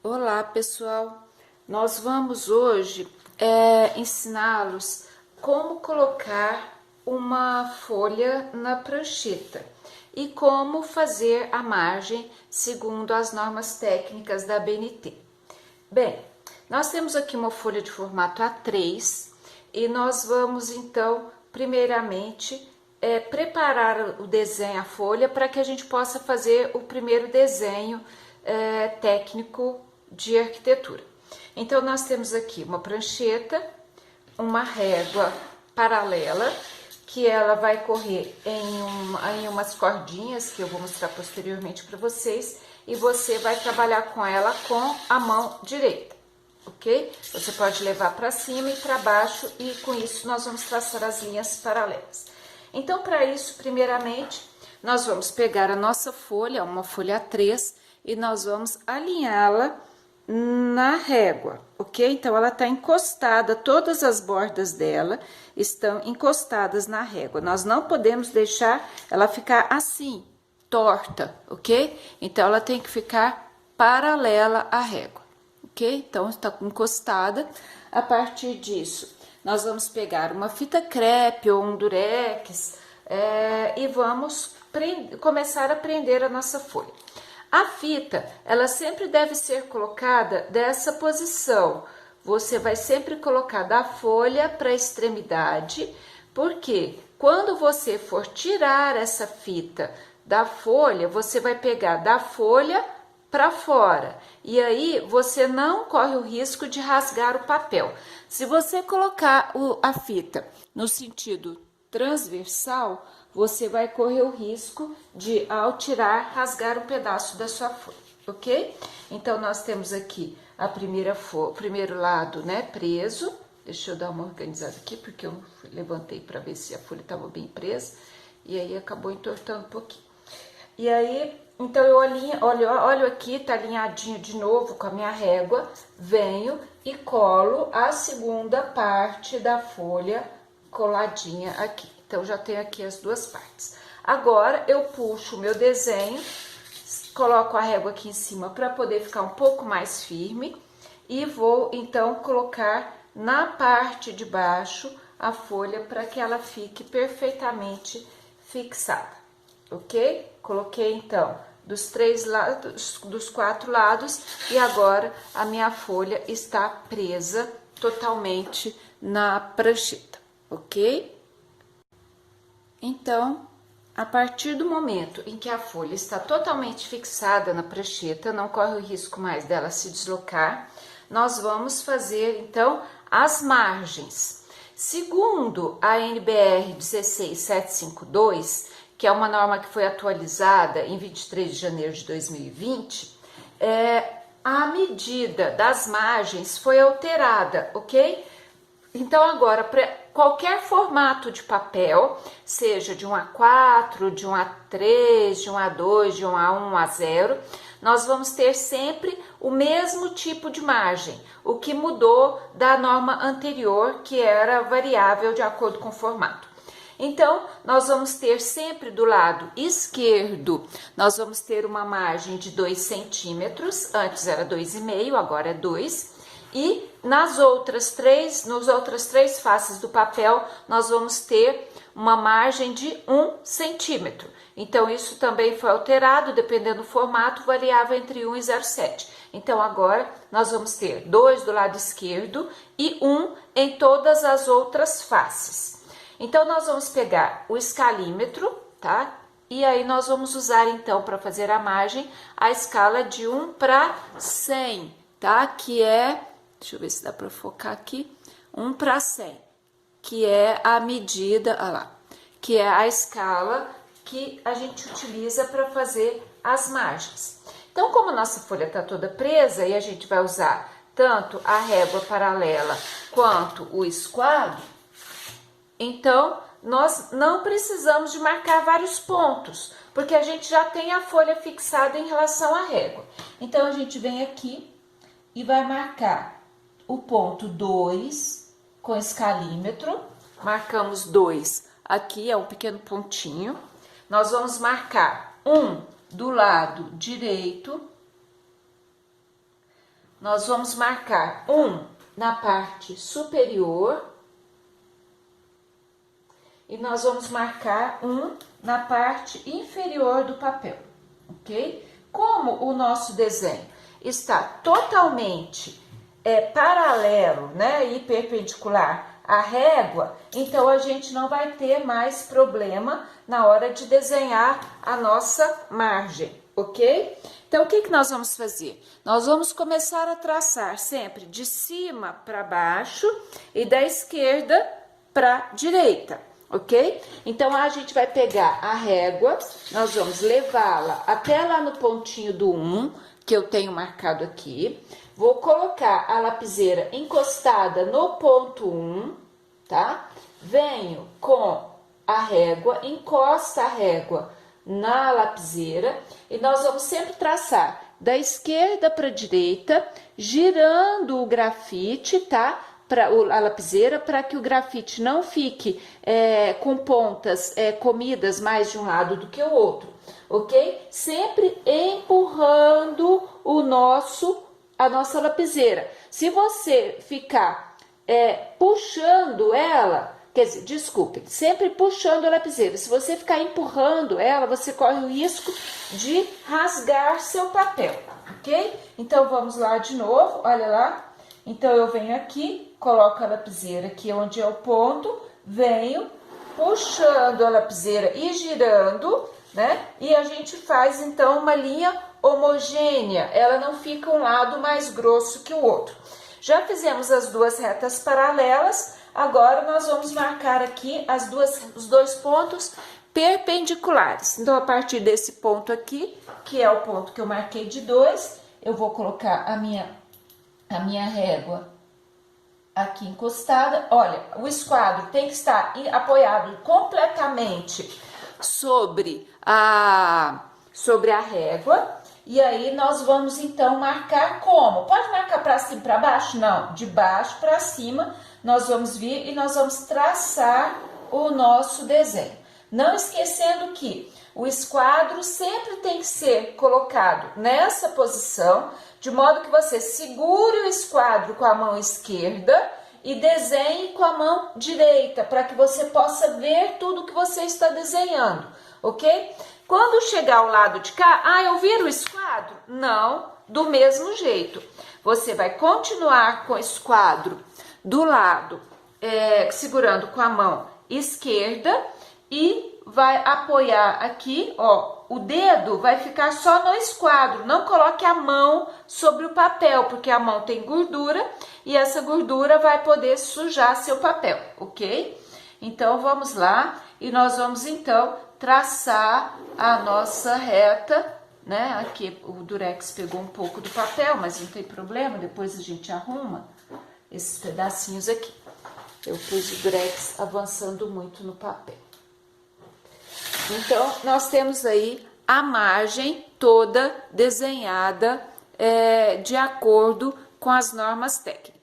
Olá, pessoal! Nós vamos hoje ensiná-los como colocar uma folha na prancheta e como fazer a margem segundo as normas técnicas da ABNT. Bem, nós temos aqui uma folha de formato A3 e nós vamos então, primeiramente, preparar o desenho, a folha, para que a gente possa fazer o primeiro desenho técnico de arquitetura. Então, nós temos aqui uma prancheta, uma régua paralela, que ela vai correr em umas cordinhas, que eu vou mostrar posteriormente para vocês, e você vai trabalhar com ela com a mão direita, ok? Você pode levar para cima e para baixo, e com isso nós vamos traçar as linhas paralelas. Então, para isso, primeiramente, nós vamos pegar a nossa folha, uma folha A3, e nós vamos alinhá-la na régua, ok? Então, ela tá encostada, todas as bordas dela estão encostadas na régua. Nós não podemos deixar ela ficar assim, torta, ok? Então, ela tem que ficar paralela à régua, ok? Então, está encostada. A partir disso, nós vamos pegar uma fita crepe ou um durex e vamos começar a prender a nossa folha. A fita, ela sempre deve ser colocada dessa posição. Você vai sempre colocar da folha para a extremidade, porque quando você for tirar essa fita da folha, você vai pegar da folha para fora. E aí você não corre o risco de rasgar o papel. Se você colocar a fita no sentido transversal, você vai correr o risco de, ao tirar, rasgar um pedaço da sua folha, ok? Então, nós temos aqui a o primeiro lado, né, preso. Deixa eu dar uma organizada aqui, porque eu levantei para ver se a folha estava bem presa, e aí acabou entortando um pouquinho. E aí, então, eu olho aqui, tá alinhadinho de novo com a minha régua, venho e colo a segunda parte da folha coladinha aqui. Então, já tenho aqui as duas partes. Agora, eu puxo o meu desenho, coloco a régua aqui em cima para poder ficar um pouco mais firme e vou, então, colocar na parte de baixo a folha para que ela fique perfeitamente fixada, ok? Coloquei, então, dos 3 lados, dos 4 lados, e agora a minha folha está presa totalmente na prancheta, ok? Então, a partir do momento em que a folha está totalmente fixada na prancheta, não corre o risco mais dela se deslocar, nós vamos fazer, então, as margens. Segundo a NBR 16752, que é uma norma que foi atualizada em 23 de janeiro de 2020, a medida das margens foi alterada, ok? Então, agora, para qualquer formato de papel, seja de um A4, de um A3, de um A2, de um A1, um A0, nós vamos ter sempre o mesmo tipo de margem, o que mudou da norma anterior, que era variável de acordo com o formato. Então, nós vamos ter sempre do lado esquerdo, nós vamos ter uma margem de 2 centímetros, antes era 2,5, agora é 2. E nas outras três faces do papel, nós vamos ter uma margem de 1 centímetro. Então, isso também foi alterado, dependendo do formato, variava entre 1 e 0,7. Então, agora, nós vamos ter 2 do lado esquerdo e 1 em todas as outras faces. Então, nós vamos pegar o escalímetro, tá? E aí, nós vamos usar, então, para fazer a margem, a escala de 1 para 100, tá? Que é... Deixa eu ver se dá para focar aqui. 1 para 100, que é a medida, olha lá, que é a escala que a gente utiliza para fazer as margens. Então, como a nossa folha está toda presa e a gente vai usar tanto a régua paralela quanto o esquadro, então nós não precisamos de marcar vários pontos, porque a gente já tem a folha fixada em relação à régua. Então, a gente vem aqui e vai marcar o ponto 2 com escalímetro, marcamos 2, aqui é um pequeno pontinho. Nós vamos marcar 1 do lado direito, nós vamos marcar um na parte superior e nós vamos marcar um na parte inferior do papel, ok? Como o nosso desenho está totalmente paralelo, né, e perpendicular à régua, então a gente não vai ter mais problema na hora de desenhar a nossa margem, ok? Então, o que nós vamos fazer? Nós vamos começar a traçar sempre de cima para baixo e da esquerda para a direita, ok? Então, a gente vai pegar a régua, nós vamos levá-la até lá no pontinho do 1, que eu tenho marcado aqui. Vou colocar a lapiseira encostada no ponto 1, tá? Venho com a régua, encosta a régua na lapiseira e nós vamos sempre traçar da esquerda para a direita, girando o grafite, tá? Para a lapiseira, para que o grafite não fique com pontas comidas mais de um lado do que o outro, ok? Sempre empurrando a nossa lapiseira. Se você ficar puxando ela, quer dizer, desculpe, sempre puxando a lapiseira. Se você ficar empurrando ela, você corre o risco de rasgar seu papel, ok? Então, vamos lá de novo, olha lá. Então, eu venho aqui, coloco a lapiseira aqui onde é o ponto, venho puxando a lapiseira e girando, né? E a gente faz, então, uma linha homogênea. Ela não fica um lado mais grosso que o outro. Já fizemos as duas retas paralelas. Agora, nós vamos marcar aqui os dois pontos perpendiculares. Então, a partir desse ponto aqui, que é o ponto que eu marquei de 2, eu vou colocar a minha régua aqui encostada. Olha, o esquadro tem que estar apoiado completamente sobre a régua. E aí, nós vamos, então, marcar como? Pode marcar para cima e para baixo? Não, de baixo para cima, nós vamos vir e nós vamos traçar o nosso desenho. Não esquecendo que o esquadro sempre tem que ser colocado nessa posição, de modo que você segure o esquadro com a mão esquerda e desenhe com a mão direita, para que você possa ver tudo que você está desenhando, ok? Quando chegar ao lado de cá, eu viro o esquadro? Não, do mesmo jeito. Você vai continuar com o esquadro do lado, segurando com a mão esquerda e vai apoiar aqui, ó, o dedo vai ficar só no esquadro. Não coloque a mão sobre o papel, porque a mão tem gordura e essa gordura vai poder sujar seu papel, ok? Então, vamos lá e nós vamos, então, traçar a nossa reta, né? Aqui o durex pegou um pouco do papel, mas não tem problema, depois a gente arruma esses pedacinhos aqui. Eu pus o durex avançando muito no papel. Então, nós temos aí a margem toda desenhada de acordo com as normas técnicas.